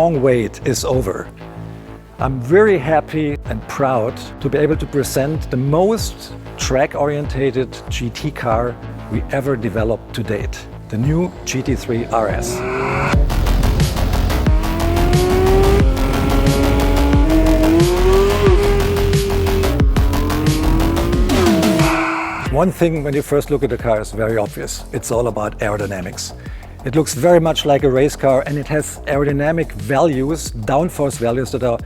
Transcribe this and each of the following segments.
long wait is over. I'm very happy and proud to be able to present the most track-oriented GT car we ever developed to date, the new GT3 RS. One thing when you first look at the car is very obvious. It's all about aerodynamics. It looks very much like a race car, and it has aerodynamic values, downforce values that are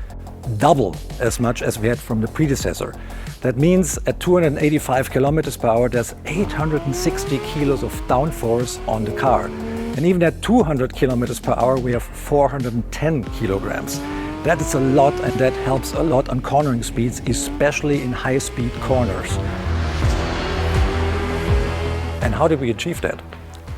double as much as we had from the predecessor. That means at 285 kilometers per hour, there's 860 kilos of downforce on the car. And even at 200 kilometers per hour, we have 410 kilograms. That is a lot, and that helps a lot on cornering speeds, especially in high-speed corners. And how did we achieve that?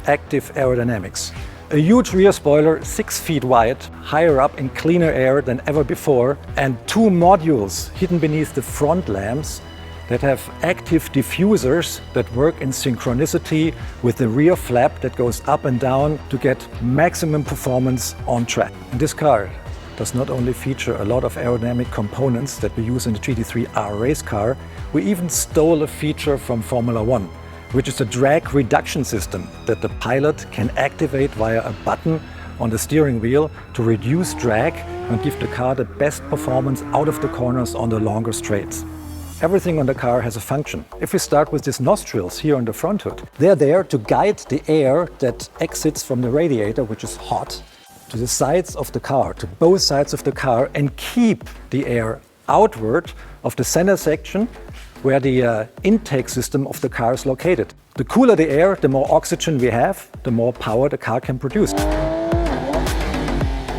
Active aerodynamics. A huge rear spoiler, 6 feet wide, higher up in cleaner air than ever before, and 2 modules hidden beneath the front lamps that have active diffusers that work in synchronicity with the rear flap that goes up and down to get maximum performance on track. And this car does not only feature a lot of aerodynamic components that we use in the GT3 R race car, we even stole a feature from Formula One, which is a drag reduction system that the pilot can activate via a button on the steering wheel to reduce drag and give the car the best performance out of the corners on the longer straights. Everything on the car has a function. If we start with these nostrils here on the front hood, they're there to guide the air that exits from the radiator, which is hot, to the sides of the car, to both sides of the car, and keep the air outward of the center section where the intake system of the car is located. The cooler the air, the more oxygen we have, the more power the car can produce.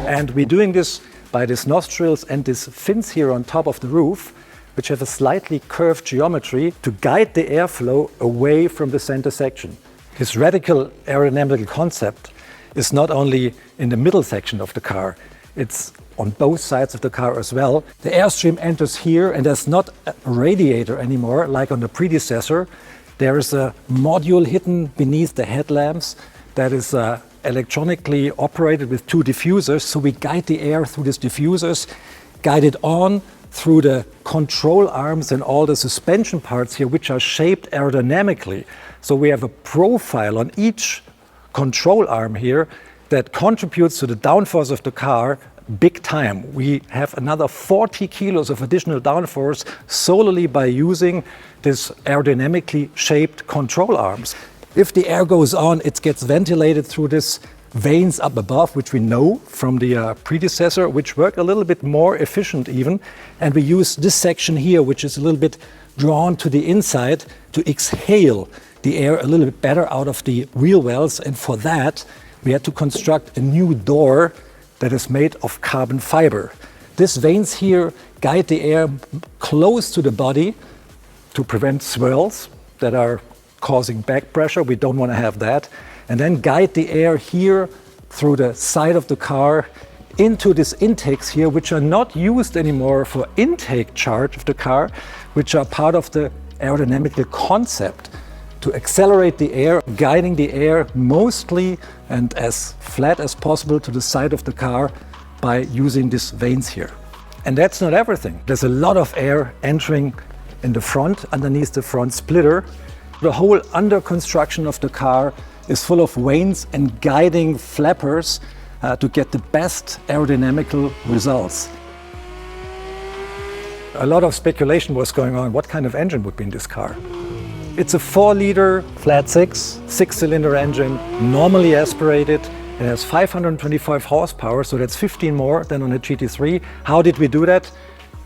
And we're doing this by these nostrils and these fins here on top of the roof, which have a slightly curved geometry to guide the airflow away from the center section. This radical aerodynamical concept is not only in the middle section of the car, it's on both sides of the car as well. The airstream enters here, and there's not a radiator anymore like on the predecessor. There is a module hidden beneath the headlamps that is electronically operated with 2 diffusers. So we guide the air through these diffusers, guide it on through the control arms and all the suspension parts here, which are shaped aerodynamically. So we have a profile on each control arm here that contributes to the downforce of the car big time. We have another 40 kilos of additional downforce solely by using this aerodynamically shaped control arms. If the air goes on, it gets ventilated through these vanes up above, which we know from the predecessor, which work a little bit more efficient even. And we use this section here, which is a little bit drawn to the inside, to exhale the air a little bit better out of the wheel wells. And for that, we had to construct a new door that is made of carbon fiber. These vanes here guide the air close to the body to prevent swirls that are causing back pressure. We don't want to have that. And then guide the air here through the side of the car into these intakes here, which are not used anymore for intake charge of the car, which are part of the aerodynamical concept to accelerate the air, guiding the air mostly and as flat as possible to the side of the car by using these vanes here. And that's not everything. There's a lot of air entering in the front, underneath the front splitter. The whole under construction of the car is full of vanes and guiding flappers to get the best aerodynamical results. A lot of speculation was going on what kind of engine would be in this car. It's a 4-liter flat 6-cylinder engine, normally aspirated. It has 525 horsepower, so that's 15 more than on a GT3. How did we do that?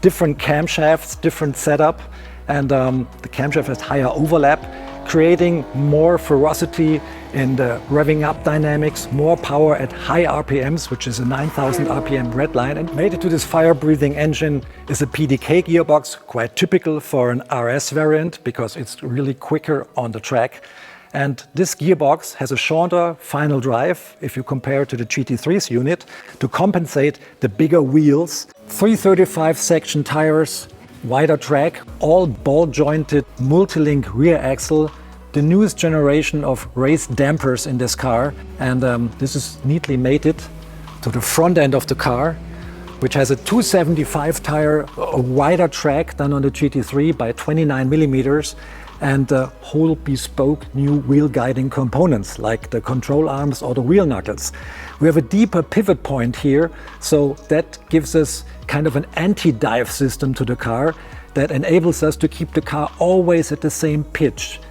Different camshafts, different setup, and the camshaft has higher overlap, creating more ferocity in the revving up dynamics, more power at high RPMs, which is a 9,000 RPM red line. And made it to this fire-breathing engine is a PDK gearbox, quite typical for an RS variant because it's really quicker on the track. And this gearbox has a shorter final drive if you compare it to the GT3's unit to compensate the bigger wheels. 335 section tires, wider track, all ball-jointed multi-link rear axle, the newest generation of race dampers in this car, and this is neatly mated to the front end of the car, which has a 275 tire, a wider track than on the GT3 by 29 millimeters, and whole bespoke new wheel guiding components like the control arms or the wheel knuckles. We have a deeper pivot point here, so that gives us kind of an anti-dive system to the car that enables us to keep the car always at the same pitch,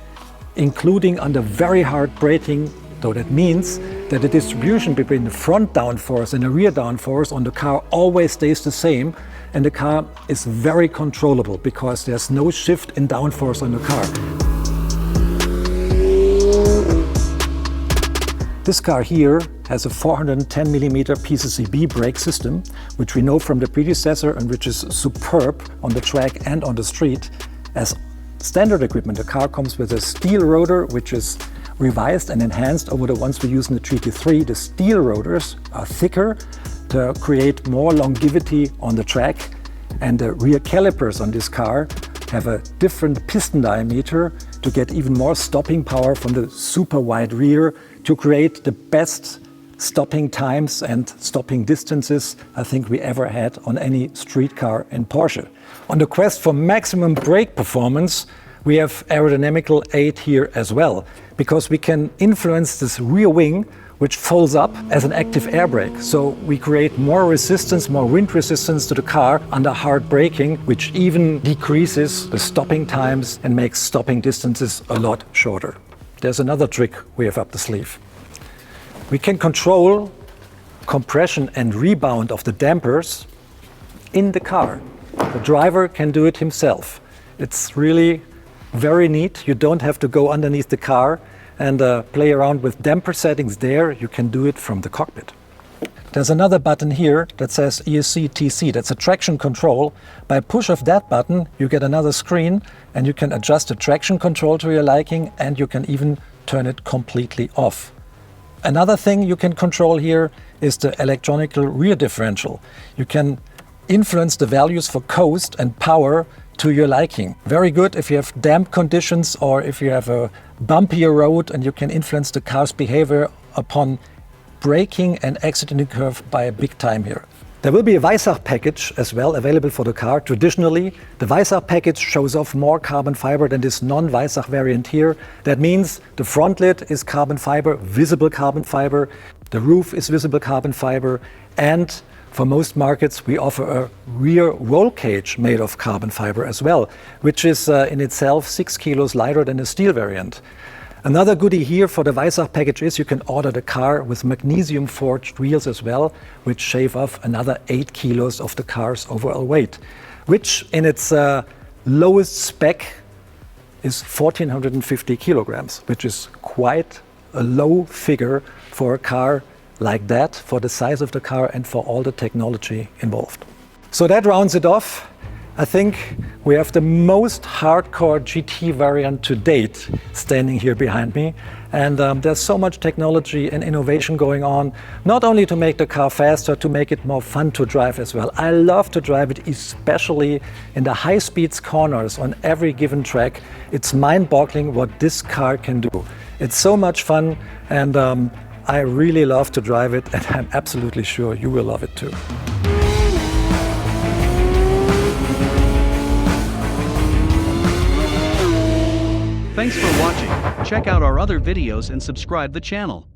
including under very hard braking. So that means that the distribution between the front downforce and the rear downforce on the car always stays the same, and the car is very controllable because there's no shift in downforce on the car. This car here has a 410mm PCCB brake system, which we know from the predecessor and which is superb on the track and on the street. As standard equipment, the car comes with a steel rotor, which is revised and enhanced over the ones we use in the GT3. The steel rotors are thicker to create more longevity on the track, and the rear calipers on this car have a different piston diameter to get even more stopping power from the super wide rear to create the best stopping times and stopping distances I think we ever had on any street car in Porsche. On the quest for maximum brake performance, we have aerodynamical aid here as well, because we can influence this rear wing, which folds up as an active air brake. So we create more resistance, more wind resistance to the car under hard braking, which even decreases the stopping times and makes stopping distances a lot shorter. There's another trick we have up the sleeve. We can control compression and rebound of the dampers in the car. The driver can do it himself. It's really very neat. You don't have to go underneath the car and play around with damper settings there. You can do it from the cockpit. There's another button here that says ESC TC. That's a traction control. By push of that button, you get another screen and you can adjust the traction control to your liking, and you can even turn it completely off. Another thing you can control here is the electronical rear differential. You can influence the values for coast and power to your liking. Very good if you have damp conditions or if you have a bumpier road, and you can influence the car's behavior upon braking and exiting the curve by a big time here. There will be a Weissach package as well available for the car. Traditionally, the Weissach package shows off more carbon fiber than this non-Weissach variant here. That means the front lid is carbon fiber, visible carbon fiber. The roof is visible carbon fiber, and for most markets, we offer a rear roll cage made of carbon fiber as well, which is in itself 6 kilos lighter than the steel variant. Another goodie here for the Weissach package is you can order the car with magnesium forged wheels as well, which shave off another 8 kilos of the car's overall weight, which in its lowest spec is 1450 kilograms, which is quite a low figure for a car like that, for the size of the car and for all the technology involved. So that rounds it off. I think we have the most hardcore GT variant to date standing here behind me. And there's so much technology and innovation going on, not only to make the car faster, to make it more fun to drive as well. I love to drive it, especially in the high speeds corners on every given track. It's mind-boggling what this car can do. It's so much fun, and I really love to drive it, and I'm absolutely sure you will love it too. Thanks for watching. Check out our other videos and subscribe the channel.